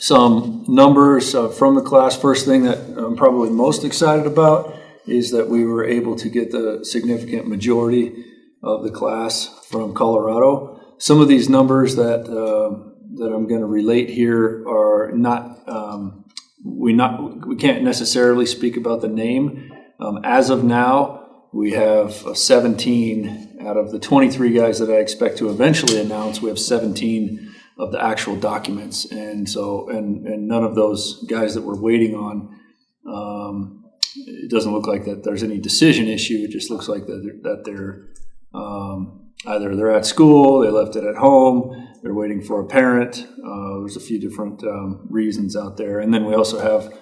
some numbers from the class. First thing that I'm probably most excited about is that we were able to get the significant majority of the class from Colorado. Some of these numbers that I'm going to relate here are not we can't necessarily speak about the name. As of now, we have 17 out of the 23 guys that I expect to eventually announce. We have 17 of the actual documents, and none of those guys that we're waiting on. It doesn't look like that there's any decision issue. It just looks like that they're either they're at school, they left it at home, they're waiting for a parent. There's a few different reasons out there, and then we also have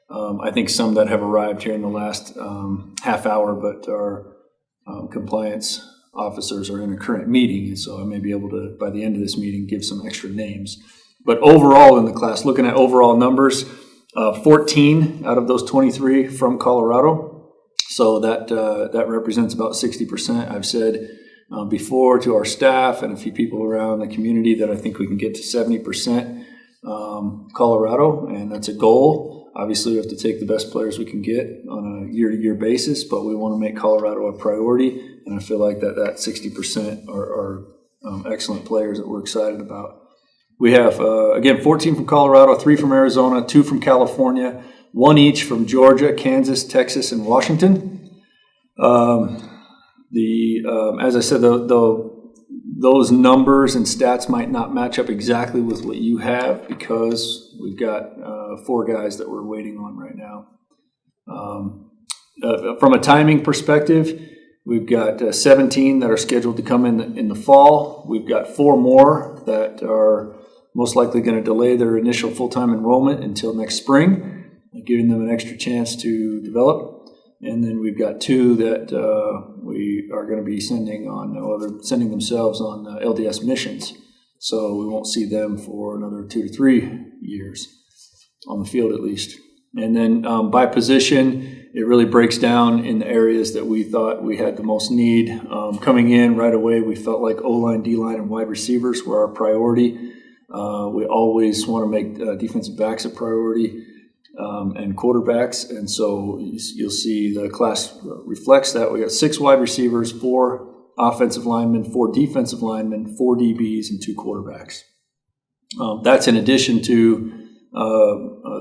I think some that have arrived here in the last half hour, but our compliance officers are in a current meeting, and so I may be able to, by the end of this meeting, give some extra names. But overall in the class, looking at overall numbers, 14 out of those 23 from Colorado. So that represents about 60%. I've said before to our staff and a few people around the community that I think we can get to 70% Colorado, and that's a goal. Obviously, we have to take the best players we can get on a year-to-year basis, but we want to make Colorado a priority, and I feel like that 60% are excellent players that we're excited about. We have, again, 14 from Colorado, 3 from Arizona, 2 from California, 1 each from Georgia, Kansas, Texas, and Washington. As I said, those numbers and stats might not match up exactly with what you have because we've got 4 guys that we're waiting on right now. From a timing perspective, we've got 17 that are scheduled to come in the fall. We've got 4 more that are most likely going to delay their initial full-time enrollment until next spring, giving them an extra chance to develop. And then we've got 2 that we are going to be sending themselves on LDS missions. So we won't see them for another 2 to 3 years on the field at least. And then by position, it really breaks down in the areas that we thought we had the most need. Coming in right away, we felt like O-line, D-line, and wide receivers were our priority. We always want to make defensive backs a priority. And quarterbacks, and so you'll see the class reflects that. We got 6 wide receivers, 4 offensive linemen, 4 defensive linemen, 4 DBs, and 2 quarterbacks. That's in addition to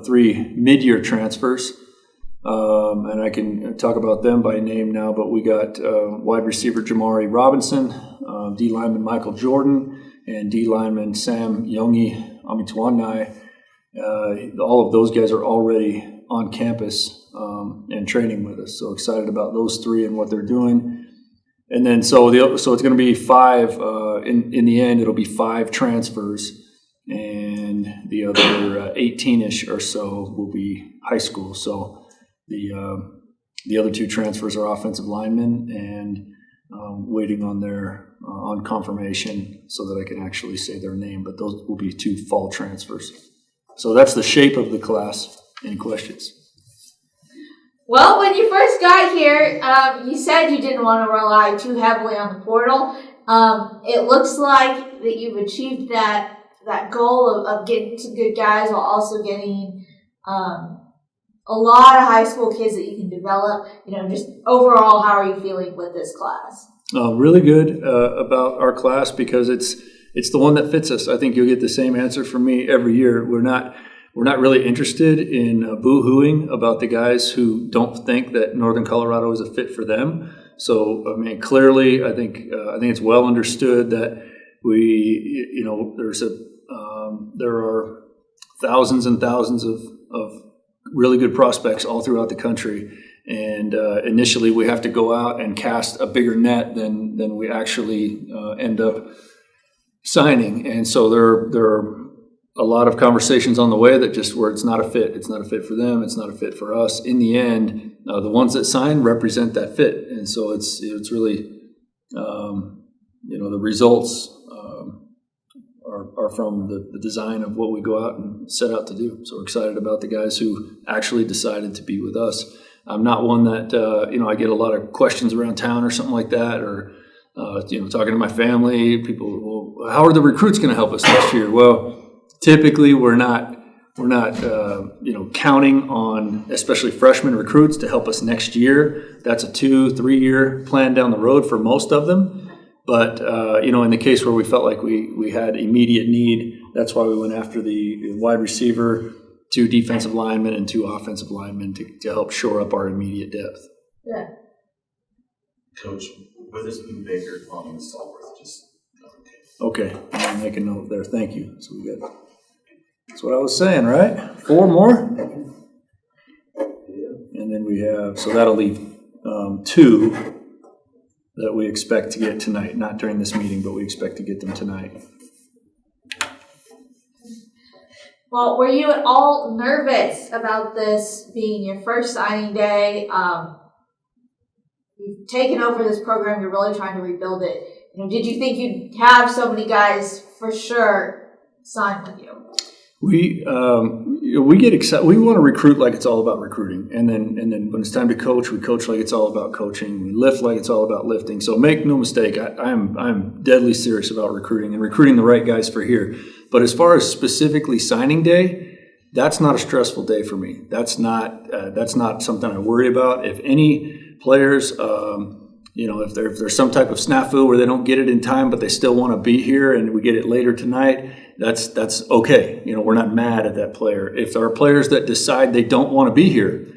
3 mid-year transfers, and I can talk about them by name now, but we got wide receiver Jamari Robinson, D lineman Michael Jordan, and D lineman Sam Yongi Amitwanai. All of those guys are already on campus and training with us. So excited about those 3 and what they're doing. And then so it's going to be 5 in the end. It'll be 5 transfers, and the other 18ish or so will be high school. So the other 2 transfers are offensive linemen, and waiting on their on confirmation so that I can actually say their name. But those will be 2 fall transfers. So that's the shape of the class. Any questions? Well, when you first got here, you said you didn't want to rely too heavily on the portal. It looks like that you've achieved that goal of getting some good guys while also getting a lot of high school kids that you can develop. Just overall, how are you feeling with this class? Really good about our class because it's the one that fits us. I think you'll get the same answer from me every year. We're not really interested in boo-hooing about the guys who don't think that Northern Colorado is a fit for them. So, I mean, clearly, I think it's well understood that there are thousands and thousands of really good prospects all throughout the country. And initially, we have to go out and cast a bigger net than we actually end up signing, and so there are a lot of conversations on the way that just where it's not a fit. It's not a fit for them. It's not a fit for us. In the end, the ones that sign represent that fit, and so it's really the results are from the design of what we go out and set out to do. So we're excited about the guys who actually decided to be with us. I'm not one that I get a lot of questions around town or something like that, or talking to my family, people, well, how are the recruits going to help us next year? Well, typically we're not counting on especially freshman recruits to help us next year. That's a 2-3 year plan down the road for most of them. But, in the case where we felt like we had immediate need, that's why we went after the wide receiver, 2 defensive linemen, and 2 offensive linemen to help shore up our immediate depth. Yeah. Coach, Witherspoon, Baker, Fleming, Stallworth, just Okay, I'll make a note there. Thank you. So we got. That's what I was saying, right? 4 more, and then we have. So that'll leave 2 that we expect to get tonight. Not during this meeting, but we expect to get them tonight. Well, were you at all nervous about this being your first signing day? You've taken over this program. You're really trying to rebuild it. Did you think you'd have so many guys for sure sign with you? We get excited. We want to recruit like it's all about recruiting, and then when it's time to coach, we coach like it's all about coaching. We lift like it's all about lifting. So make no mistake, I'm deadly serious about recruiting and recruiting the right guys for here. But as far as specifically signing day, that's not a stressful day for me. That's not something I worry about. If any players, if there's some type of snafu where they don't get it in time, but they still want to be here, and we get it later tonight, that's okay. We're not mad at that player. If there are players that decide they don't want to be here,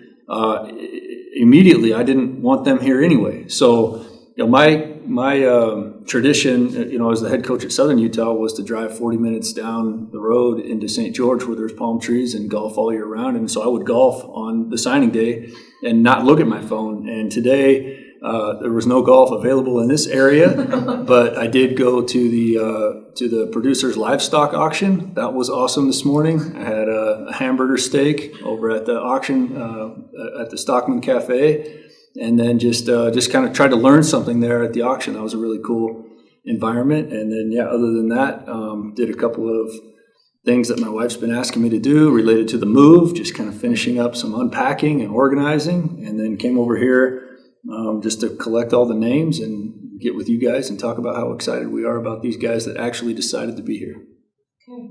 immediately I didn't want them here anyway. So my tradition, as the head coach at Southern Utah, was to drive 40 minutes down the road into St. George where there's palm trees and golf all year round. And so I would golf on the signing day and not look at my phone. And today there was no golf available in this area, but I did go to the producer's livestock auction. That was awesome this morning. I had a hamburger steak over at the auction at the Stockman Cafe. And then just kind of tried to learn something there at the auction. That was a really cool environment. And then, other than that, did a couple of things that my wife's been asking me to do related to the move, just kind of finishing up some unpacking and organizing. And then came over here just to collect all the names and get with you guys and talk about how excited we are about these guys that actually decided to be here. Okay.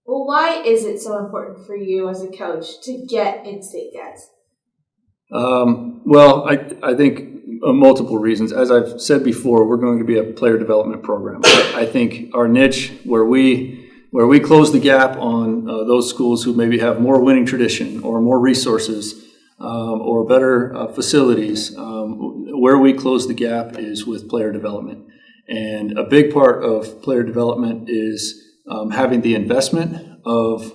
Well, why is it so important for you as a coach to get in-state guys? Well, I think multiple reasons. As I've said before, we're going to be a player development program. I think our niche, where we close the gap on those schools who maybe have more winning tradition or more resources or better facilities, where we close the gap is with player development. And a big part of player development is having the investment of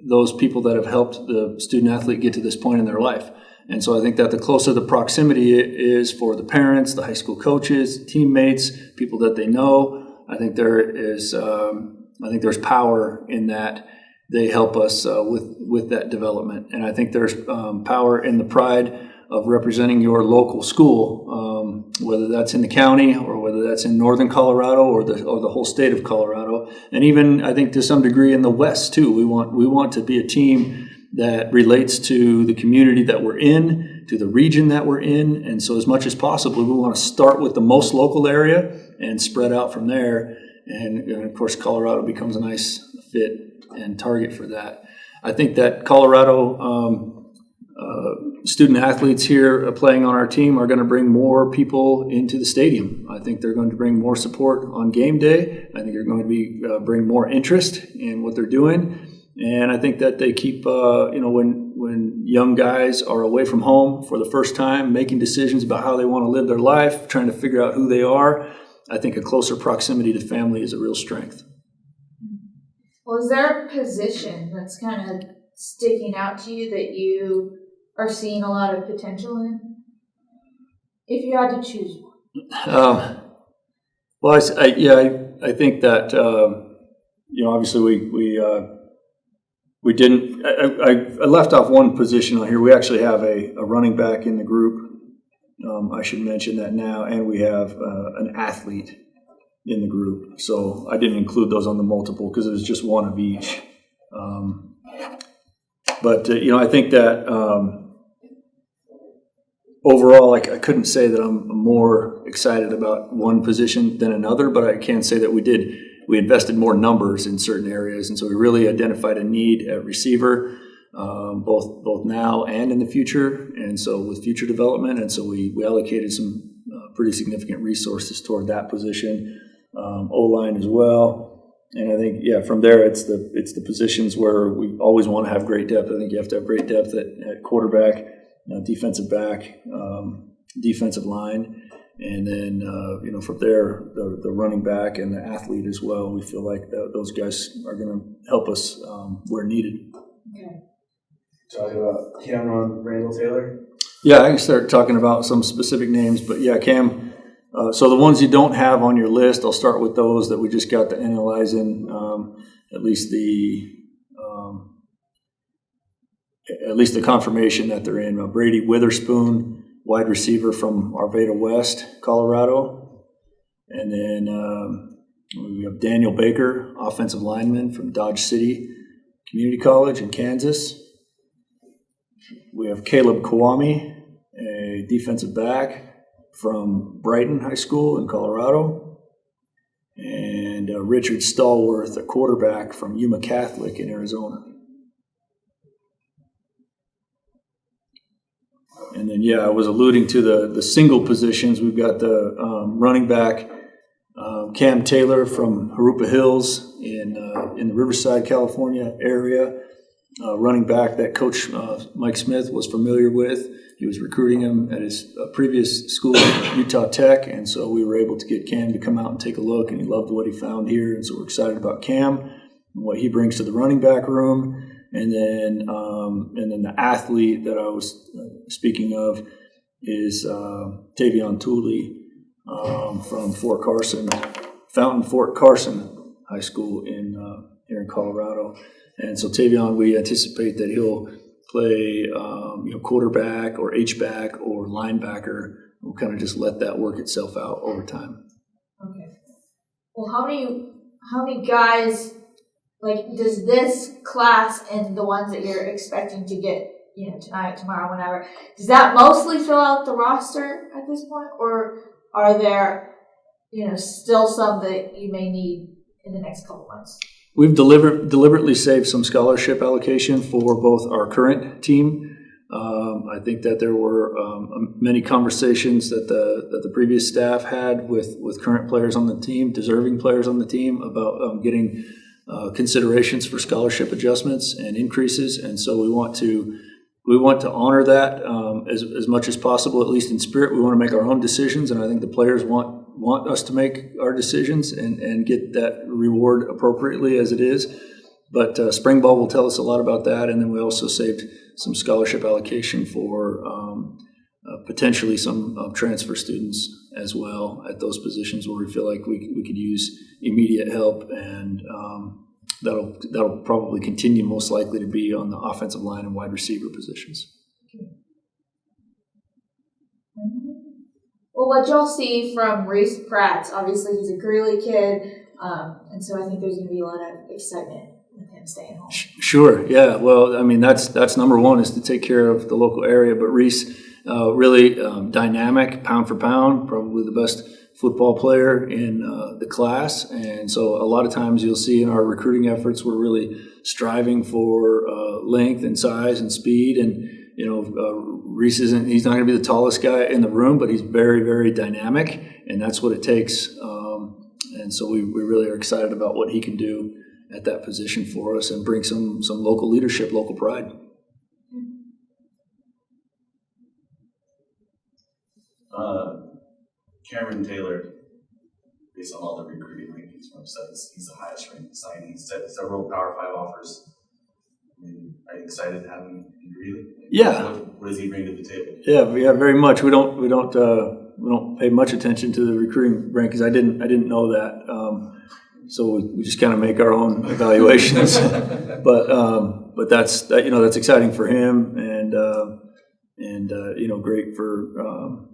those people that have helped the student athlete get to this point in their life. And so I think that the closer the proximity is for the parents, the high school coaches, teammates, people that they know, I think there's power in that. They help us with that development. And I think there's power in the pride of representing your local school, whether that's in the county or whether that's in northern Colorado or the whole state of Colorado. And even, I think, to some degree in the West, too. We want to be a team that relates to the community that we're in, to the region that we're in. And so as much as possible, we want to start with the most local area and spread out from there. And of course, Colorado becomes a nice fit and target for that. I think that Colorado student athletes here playing on our team are going to bring more people into the stadium. I think they're going to bring more support on game day. I think they're going to bring more interest in what they're doing. And I think that they keep, when young guys are away from home for the first time, making decisions about how they want to live their life, trying to figure out who they are, I think a closer proximity to family is a real strength. Well, is there a position that's kind of sticking out to you that you are seeing a lot of potential in? If you had to choose one. Well, I think that, obviously we didn't. I left off one position on here. We actually have a running back in the group. I should mention that now, and we have an athlete in the group. So I didn't include those on the multiple because it was just one of each. I think that overall, I couldn't say that I'm more excited about one position than another, but I can say that we did we invested more numbers in certain areas, and so we really identified a need at receiver, both now and in the future, and so with future development, and so we allocated some pretty significant resources toward that position, O-line as well, and I think from there it's the positions where we always want to have great depth. I think you have to have great depth at quarterback, defensive back, defensive line. And then, from there, the running back and the athlete as well. We feel like those guys are going to help us where needed. Okay. Talking about Cameron Randall Taylor. Yeah, I can start talking about some specific names, but yeah, Cam. So the ones you don't have on your list, I'll start with those that we just got to analyze in, at least the confirmation that they're in. Brady Witherspoon, wide receiver from Arvada West, Colorado. And then we have Daniel Baker, offensive lineman from Dodge City Community College in Kansas. We have Caleb Kwame, a defensive back from Brighton High School in Colorado. And Richard Stallworth, a quarterback from Yuma Catholic in Arizona. And then, I was alluding to the single positions. We've got the running back, Cam Taylor from Harupa Hills in the Riverside, California area. Running back that Coach Mike Smith was familiar with. He was recruiting him at his previous school, Utah Tech, and so we were able to get Cam to come out and take a look, and he loved what he found here, and so we're excited about Cam and what he brings to the running back room. And then the athlete that I was speaking of is Tavion Tooley from Fountain Fort Carson High School here in Colorado. And so Tavion, we anticipate that he'll play quarterback or H-back or linebacker. We'll kind of just let that work itself out over time. Okay. Well, how many guys? Like, does this class and the ones that you're expecting to get, tonight, tomorrow, whenever, does that mostly fill out the roster at this point? Or are there, still some that you may need in the next couple months? We've deliberately saved some scholarship allocation for both our current team. I think that there were many conversations that the previous staff had with current players on the team, deserving players on the team, about getting considerations for scholarship adjustments and increases, and so we want to honor that as much as possible, at least in spirit. We want to make our own decisions, and I think the players want us to make our decisions and get that reward appropriately as it is. But spring ball will tell us a lot about that, and then we also saved some scholarship allocation for potentially some transfer students as well at those positions where we feel like we could use immediate help, and that'll probably continue most likely to be on the offensive line and wide receiver positions. Well, what y'all see from Reese Pratt, obviously he's a Greeley kid, and so I think there's going to be a lot of excitement with him staying home. Sure, yeah. Well, I mean, that's number one, is to take care of the local area, but Reese, really dynamic, pound for pound, probably the best football player in the class. And so a lot of times you'll see in our recruiting efforts, we're really striving for length and size and speed. And, Reese he's not going to be the tallest guy in the room, but he's very, very dynamic, and that's what it takes. And so we really are excited about what he can do at that position for us and bring some local leadership, local pride. Cameron Taylor, based on all the recruiting rankings websites, he's the highest ranked signing. He's had several Power 5 offers. Are you excited to have him in Greeley? Yeah. What does he bring to the table? Yeah, very much. We don't pay much attention to the recruiting rankings. I didn't know that. So we just kind of make our own evaluations. But that's exciting for him, and great for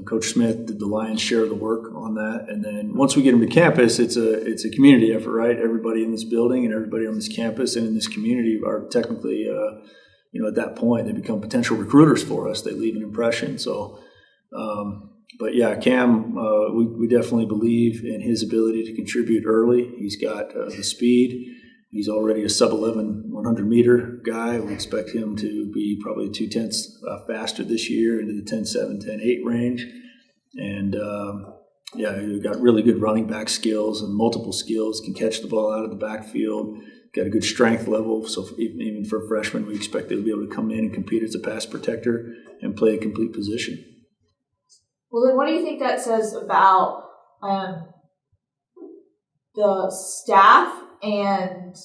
Coach Smith did the lion's share of the work on that. And then once we get him to campus, it's a community effort, right? Everybody in this building and everybody on this campus and in this community are technically, at that point, they become potential recruiters for us. They leave an impression. So But yeah, Cam, we definitely believe in his ability to contribute early. He's got the speed. He's already a sub-11 100-meter guy. We expect him to be probably 0.2 faster this year into the 10.7, 10.8 range. And yeah, he's got really good running back skills and multiple skills, can catch the ball out of the backfield, got a good strength level. So even for a freshman, we expect he'll be able to come in and compete as a pass protector and play a complete position. Well, then what do you think that says about the staff and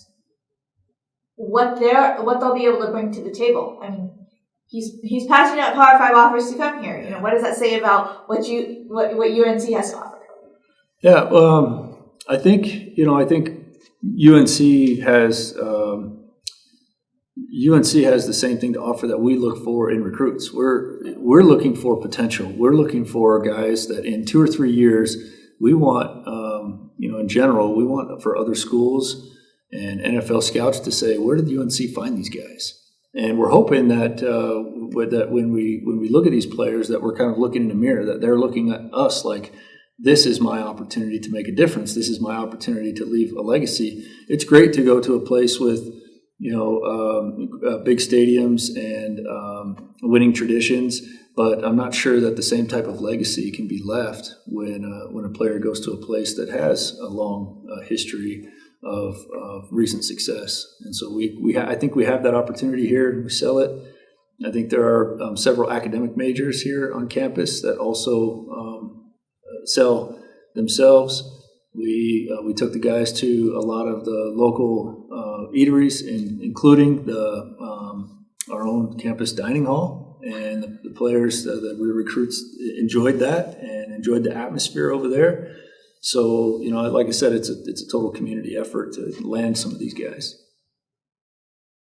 what they'll be able to bring to the table? I mean, he's passing out Power 5 offers to come here. You know, what does that say about what UNC has to offer? Yeah, I think UNC has the same thing to offer that we look for in recruits. We're looking for potential. We're looking for guys that in 2 or 3 years we want. In general, we want for other schools and NFL scouts to say, where did UNC find these guys? And we're hoping that when we look at these players, that we're kind of looking in the mirror, that they're looking at us like, this is my opportunity to make a difference. This is my opportunity to leave a legacy. It's great to go to a place with big stadiums and winning traditions, but I'm not sure that the same type of legacy can be left when a player goes to a place that has a long history of recent success. And so I think we have that opportunity here. We sell it. I think there are several academic majors here on campus that also sell themselves. We took the guys to a lot of the local eateries, including our own campus dining hall, and the players, the recruits enjoyed that and enjoyed the atmosphere over there. So, like I said, it's a total community effort to land some of these guys.